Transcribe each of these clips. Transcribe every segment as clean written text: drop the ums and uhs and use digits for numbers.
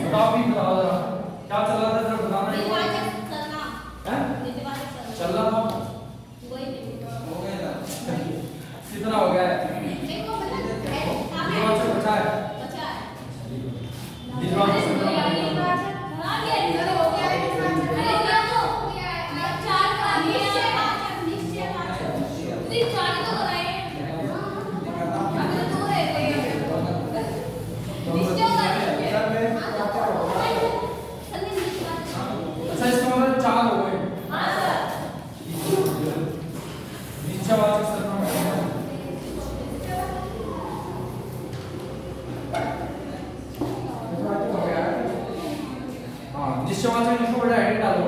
बताओ भी बताओ जरा क्या चल रहा था जरा बताना चल रहा था कितना हो गया है बचा है अच्छा इसका मतलब 4 हो गए निश्चयवाचक सर्वनाम निश्चयवाचक लिखो बेटा हेडिंग डालो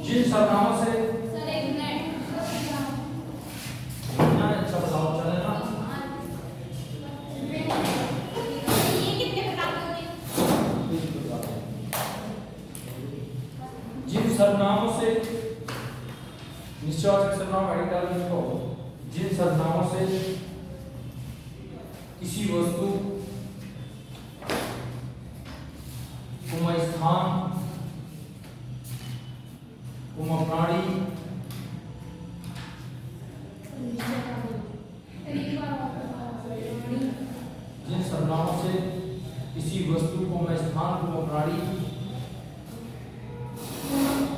जिन सर्वनामों से अच्छा बताओ चले ना जिन सर्वनामों से निश्चयवाचक सर्वनाम हेडिंग डालो लिखो जिन सर्वनामों से किसी वस्तु स्थान प्राणी जिन सर्वनामों से किसी वस्तु को मैं स्थान को प्राणी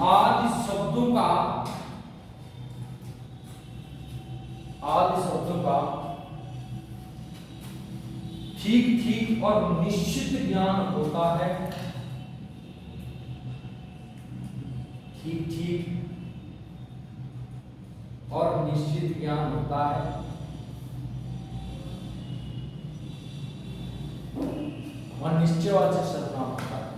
आदि शब्दों का ठीक ठीक और निश्चित ज्ञान होता है ठीक ठीक और निश्चित ज्ञान होता है और निश्चयवाचक सर्वनाम होता है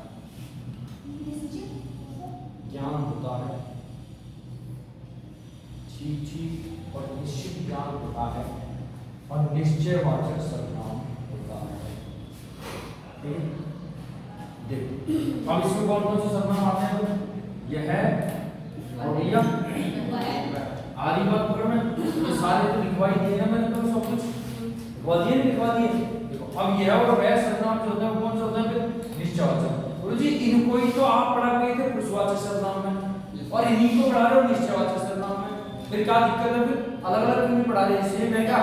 ज्ञान होता है ठीक ठीक और निश्चित ज्ञान होता है और निश्चयवाचक सर्वनाम होता है देखो अब इसमें कौन कौन से सर्वनाम आते हैं यह है और यह आरी बात पकड़ में ये सारे तो लिखवा ही दिए ना मैंने तो सब कुछ लिखवा दिए देखो अब यह और वह सर्वनाम जो होता है कौन सा होता है फिर निश्चयवाचक गुरु जी इनको ही तो आप पढ़ा गए थे पुरुषवाचक सर्वनाम में और इन्हीं को पढ़ा रहे हो निश्चयवाचक सर्वनाम में फिर क्या दिक्कत है फिर अलग अलग क्यों नहीं पढ़ा रहे इसलिए मैं क्या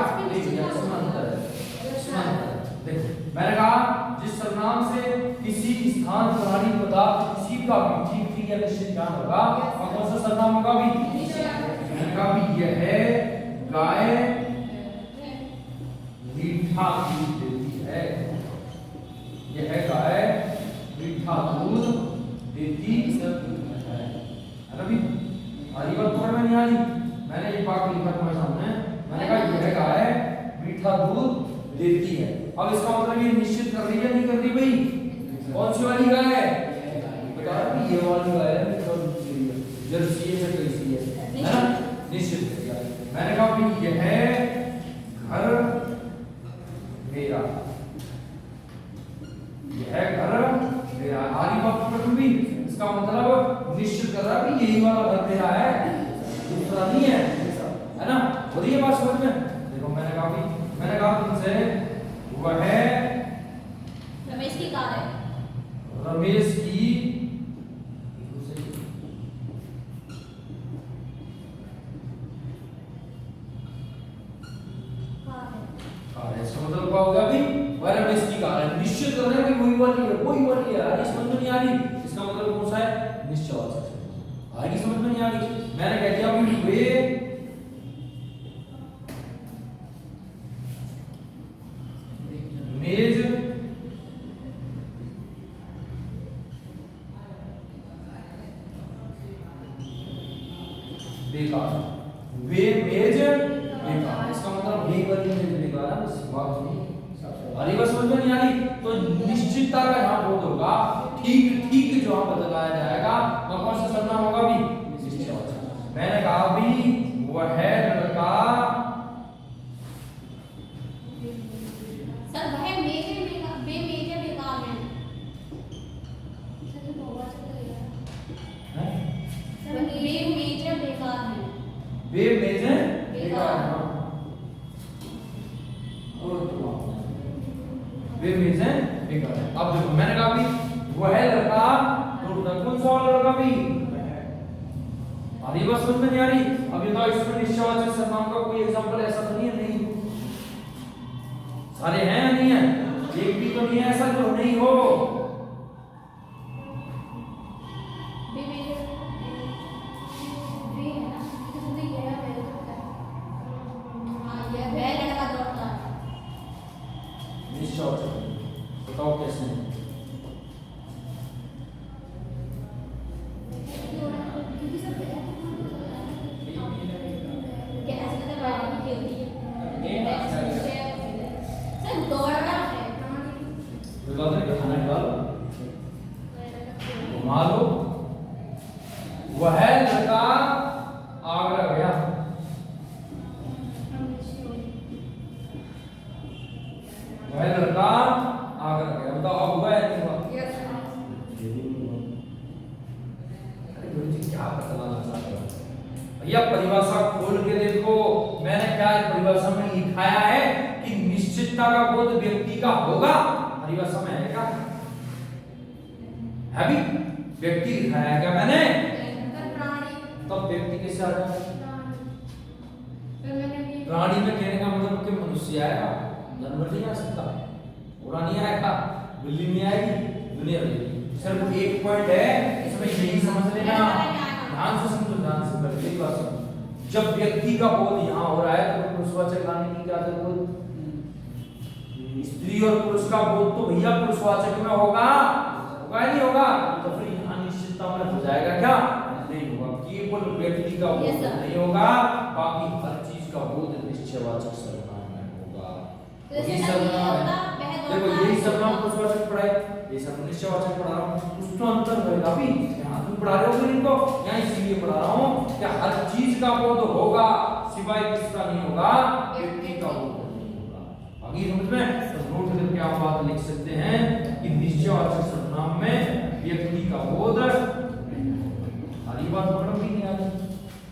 देखो मैंने कहा जिस सर्वनाम से किसी स्थान प्राणी पदार्थ किसी का भी ठीक ठीक या निश्चित ज्ञान होगा और कौन सा सर्वनाम होगा भी मैंने कहा भी यह है गाय मीठा दूध देती है यह गाय मीठा दूध देती है ना भी हरी बात पकड़ में नहीं आ रही मैंने एक बात लिखा तुम्हारे सामने मैंने कहा यह गाय मीठा दूध देती है अब इसका मतलब ये निश्चित कर रही है नहीं कर रही भाई कौन सी वाली गाय है बता रही ये वाली गाय है जर्सी है कैसी है ना निश्चित कर दिया मैंने कहा भाई ये है घर मेरा यह है घर मेरा आरी बात पकड़ भी इसका मतलब निश्चित कर रहा है कि यही वाला घर मेरा है दूसरा नहीं है ना और ये बात समझ में देखो मैंने कहा तुमसे वह है रमेश की कार है रमेश की मतलब क्या हो गया भाई वह रमेश की कार है निश्चित कर रहे हैं कि वही वाली है आगे समझ में नहीं आ रही इसका मतलब कौन सा है निश्चयवाचक आगे समझ में नहीं आ रही मैंने कह दिया भाई वे मेज बेकार वे मेज बेकार इसका मतलब वे वाली मेज बेकार है बस बात नहीं अरे बस समझ में नहीं आ रही तो निश्चितता का यहाँ बोध होगा ठीक ठीक जो यहाँ बदलाया जाएगा वह कौन सा सर्वनाम होगा भी निश्चयवाचक मैंने कहा भी वह है लड़का वे मेजें बेकार वे मेज है फिगर है। अब देखो मैंने कहा भी वह लड़का दौड़ता, कौन सा वाला लड़का भी? आधी बात समझ में नहीं आ रही? अब ये तो इसमें निश्चयवाचक सर्वनाम का कोई एग्जांपल ऐसा तो नहीं है, नहीं सारे हैं या नहीं है? एक भी तो नहीं है ऐसा जो नहीं हो। बताओ कैसे? मालो वह लड़का आगरा गया। वह लड़का आगरा गया। बताओ अब हुआ है नहीं हुआ? अरे गुरु जी क्या बताना चाहते हो भैया? परिभाषा खोल के देखो, मैंने क्या परिभाषा में लिखाया है कि निश्चितता का बोध व्यक्ति का होगा। परिभाषा में है क्या? है भी व्यक्ति लिखाया है क्या मैंने? तब व्यक्ति कैसे आ जाएगा? प्राणी में कहने का मतलब कि मनुष्य आएगा, जानवर नहीं आ सकता, घोड़ा नहीं आएगा, बिल्ली नहीं आएगी, दुनिया रहेगी। सिर्फ एक पॉइंट है इसमें, यही समझ लेना, ध्यान से समझो, ध्यान से पहली बात समझो। जब व्यक्ति का बोध यहाँ हो रहा है तो पुरुषवाचक लाने की क्या जरूरत? स्त्री और पुरुष का बोध तो भैया पुरुषवाचक में होगा, होगा नहीं होगा? तो फिर यहाँ निश्चितता में हो जाएगा क्या? नहीं होगा। केवल व्यक्ति का बोध नहीं होगा, बाकी हर चीज का बोध निश्चयवाचक सर्वनाम में होगा। यही सर्वनाम देखो, यही सर्वनाम पुरुषवाचक पढ़ा है, ये सब निश्चयवाचक पढ़ा रहा हूँ, कुछ तो अंतर होगा भी। यहाँ तुम पढ़ा रहे हो फिर इनको, यहाँ इसीलिए पढ़ा रहा हूँ कि हर चीज का बोध होगा, सिवाय किसका नहीं होगा? व्यक्ति का बोध नहीं होगा। आगे समझ में तो नोट करके आप बात लिख सकते हैं कि निश्चयवाचक सर्वनाम में व्यक्ति का बोध, हरी बात पकड़ भी नहीं आती।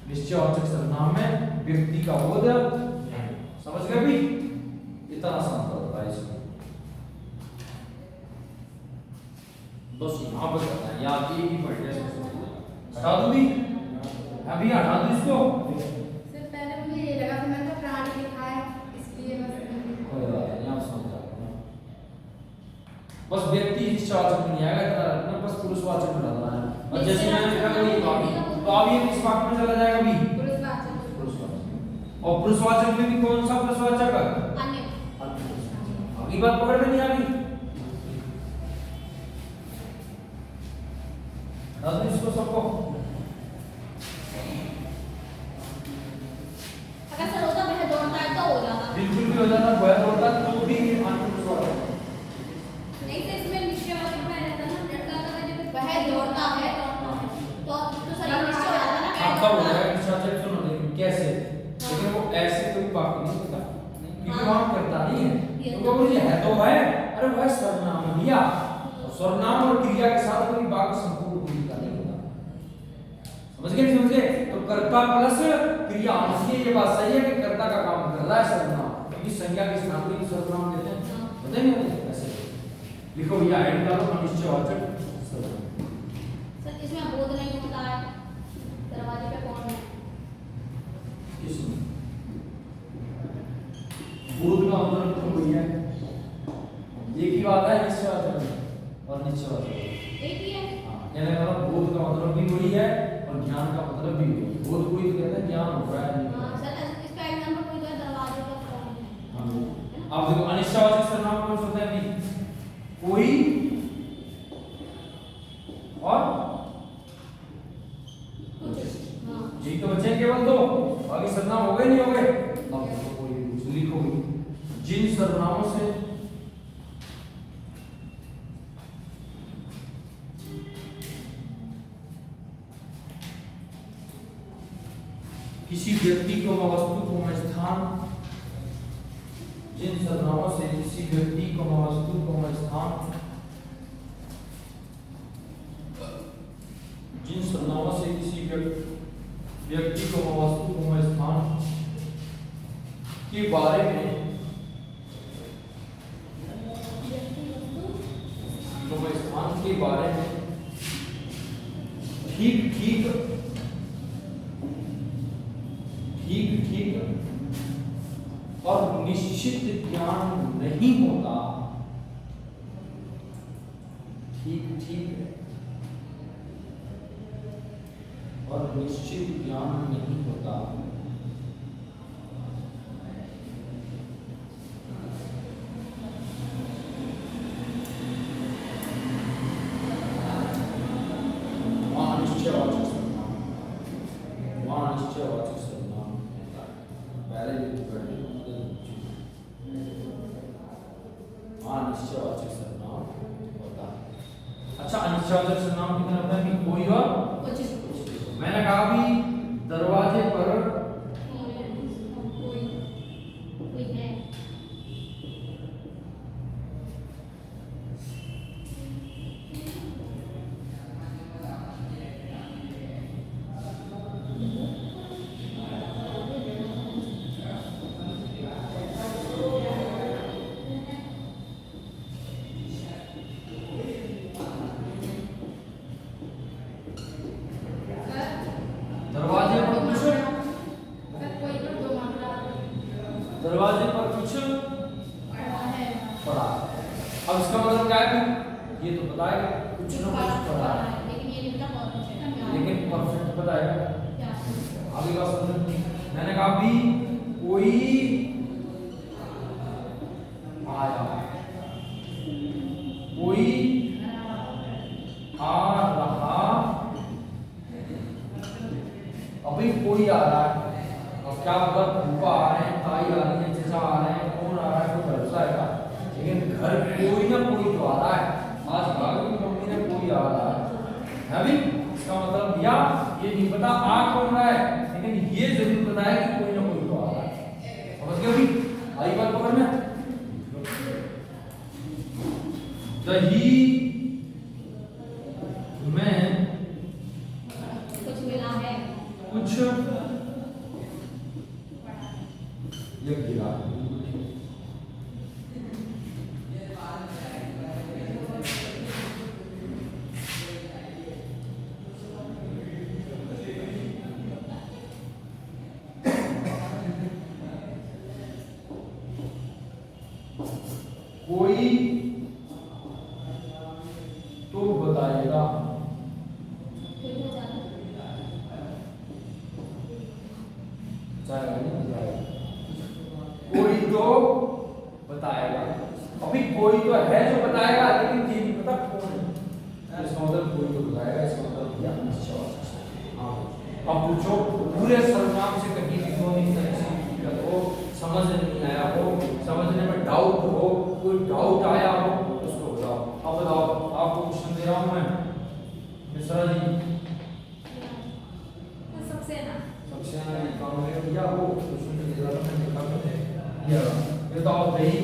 निश्चयवाचक सर्वनाम में व्यक्ति का बोध, समझ गए भी? इतना आसान होता है इसमें, बस यहाँ पर करना है, या एक ही पॉइंट है। हटा दूं भी? अभी हटा दूं इसको? सर पहले मुझे ये लगा कि मैंने तो प्राणी लिखा है, इसलिए कोई बात नहीं, आप समझ जाओगे। बस व्यक्ति निश्चयवाचक नहीं आएगा, इतना रखना, बस पुरुषवाचक में डालना है। और जैसे मैंने लिखा है ये बाकी, तो अब ये किस वाक्य में चला जाएगा भी? पुरुषवाचक। और पुरुषवाचक में भी कौन सा पुरुषवाचक? अन्य। अगली बात पकड़ में नहीं आ रही? डाल इसको सबको। अगर सर होता वह दौड़ता है तो हो जाता, बिल्कुल भी हो जाता, वह दौड़ता तो भी अनपुरुषवाचक। नहीं तो इसमें निश्चयवाचक में रहता ना, लड़का का जब वह दौड़ता है तो सर निश्चय हो जाता ना। आपका हो जाएगा निश्चयवाचक। सुनो लेकिन कैसे? लेकिन वो ऐसे कोई वाक्य नहीं होता, क्योंकि वहां करता नहीं है, तो वो है तो है, अरे वह सर्वनाम दिया, सर्वनाम और क्रिया के साथ कोई वाक्य संपूर्ण पूरी का नहीं होता। समझ गए? समझ गए? तो कर्ता प्लस क्रिया, इसलिए ये बात सही है कि कर्ता का काम कर रहा है सर्वनाम, क्योंकि संज्ञा के स्थान पे सर्वनाम देते हैं, बताइए ऐसे लिखो भैया, ऐड डालो अनिश्चयवाचक सर्वनाम। सर इसमें बोध नहीं होता है, दरवाजे पे कौन है? किसमें बोध का मतलब तो भैया एक ही बात है, निश्चयवाचक और निश्चयवाचक एक ही है। कहने का बोध का मतलब भी वही है और ज्ञान का मतलब भी वही है। बोध कोई तो कहता है ज्ञान हो रहा है। हां सर इसका एग्जांपल कोई तो दरवाजे पे कौन है? हां अब देखो अनिश्चयवाचक सर्वनाम कौन होता है भी? कोई और कुछ। हां जी तो बचे केवल दो, बाकी सर्वनाम हो गए नहीं हो गए? अब देखो कोई लिखो जिन सर्वनामों से किसी व्यक्ति को वस्तु को स्थान, जिन सर्वनामों से किसी व्यक्ति को वस्तु को स्थान, जिन सर्वनामों से किसी व्यक्ति को वस्तु को स्थान के बारे में ठीक ठीक ठीक ठीक और निश्चित ज्ञान नहीं होता। ठीक ठीक और निश्चित ज्ञान नहीं होता। अनिश्चयवाचक सर्वनाम, अनिश्चयवाचक सर्वनाम पहले भी अनिश्चयवाचक सर्वनाम होता है। अच्छा, अनिश्चयवाचक सर्वनाम कितना होता है कि कोई और कुछ मैंने कहा भी दरवाजे पर कोई है। दरवाजे पर कुछ सर कोई पर दो मात्रा दरवाजे पर कुछ पड़ा है। पड़ा। अब इसका मतलब क्या है? ये तो बताएगा कुछ ना कुछ पड़ा है, लेकिन ये नहीं पता कौन है। लेकिन परफेक्ट बताएगा। क्या? आगे का समझ। मैंने कहा भी कोई आया, कोई आ रहा। अभी कोई आ रहा है, अब क्या पता फूफा आ रहे हैं, ताई आ रही है, चचा आ रहे हैं, कौन आ रहा है, कोई भरोसा है क्या? लेकिन घर कोई ना कोई तो आ रहा है। आज भाभी की मम्मी ने कोई आ रहा है अभी। इसका मतलब दिया ये नहीं पता आ कौन रहा है, लेकिन ये जरूर पता है कि कोई ना कोई तो आ रहा है। समझ गए अभी? आई बात पकड़ में? दही में कुछ मिला है। कुछ ये गिरा। कोई तो बताएगा। कोई हो जाता। जाएगा नहीं जाएगा। कोई तो बताएगा। अभी कोई तो है जो बताएगा, लेकिन ये नहीं पता कौन है। इसका मतलब कोई तो बताएगा, इसका मतलब क्या? हाँ। अब पूछो पूरे सर्वनाम से कहीं भी कोई दिक्कत हो, समझ नहीं आया हो, समझने में डाउट हो, कोई डाउट आया हो, उसको बताओ। अब बताओ, आपको क्वेश्चन दे रहा हूं मैं मिश्रा जी। सबसे ना सबसे काम किया वो क्वेश्चन दे रहा था, मैंने देखा मैंने ये बताओ दही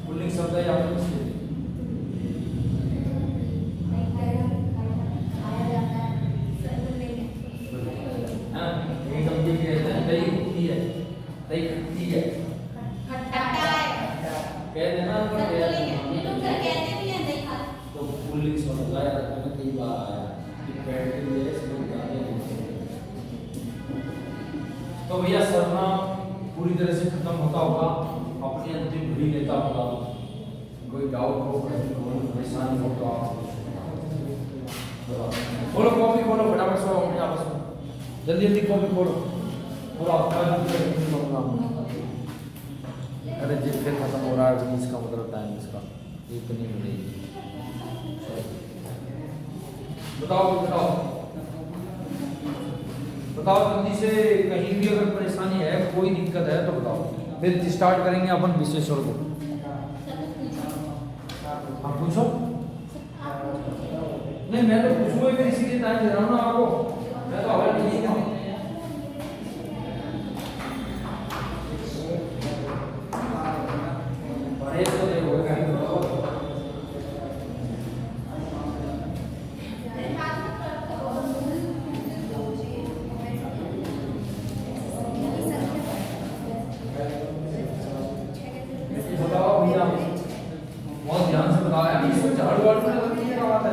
पुल्लिंग शब्द है या फिर स्त्रीलिंग? खाया जाता है। सर लेंगे। हाँ, एकदम ठीक है। दही खट्टी है, दही खट्टी है, खट्टा खट्टा है। कह देना सर कह बोलेंगे, देना। ये लोग सर कहते भी हैं देखा। तो पुल्लिंग शब्द आया था, मैंने कई बार आया कि बैठ के लिए लोग जाते हैं। तो भैया सर्वनाम पूरी तरह से खत्म होता होगा, अपनी अंतिम घड़ी लेता होगा। कोई डाउट हो, कोई परेशानी हो तो आप खोलो कॉपी, खोलो फटाफट से अपने आपस में जल्दी जल्दी कॉपी खोलो। और आपका अरे जिस फिर खत्म हो रहा है इसका मतलब टाइम इसका इतनी मिलेगी। बताओ बताओ बताओ जल्दी से। कहीं भी अगर परेशानी है, कोई दिक्कत है तो बताओ, फिर स्टार्ट करेंगे अपन विश्लेषण को। आप पूछो। नहीं मैं तो पूछूंगा फिर, इसीलिए टाइम दे रहा हूँ ना आपको। मैं तो अवॉइड नहीं कर पढ़े तो देखो कहीं बताओ। बताओ भैया, बहुत ध्यान से बताओ यार, इसको झाड़ू वाड़ू में लगती है क्या बात है?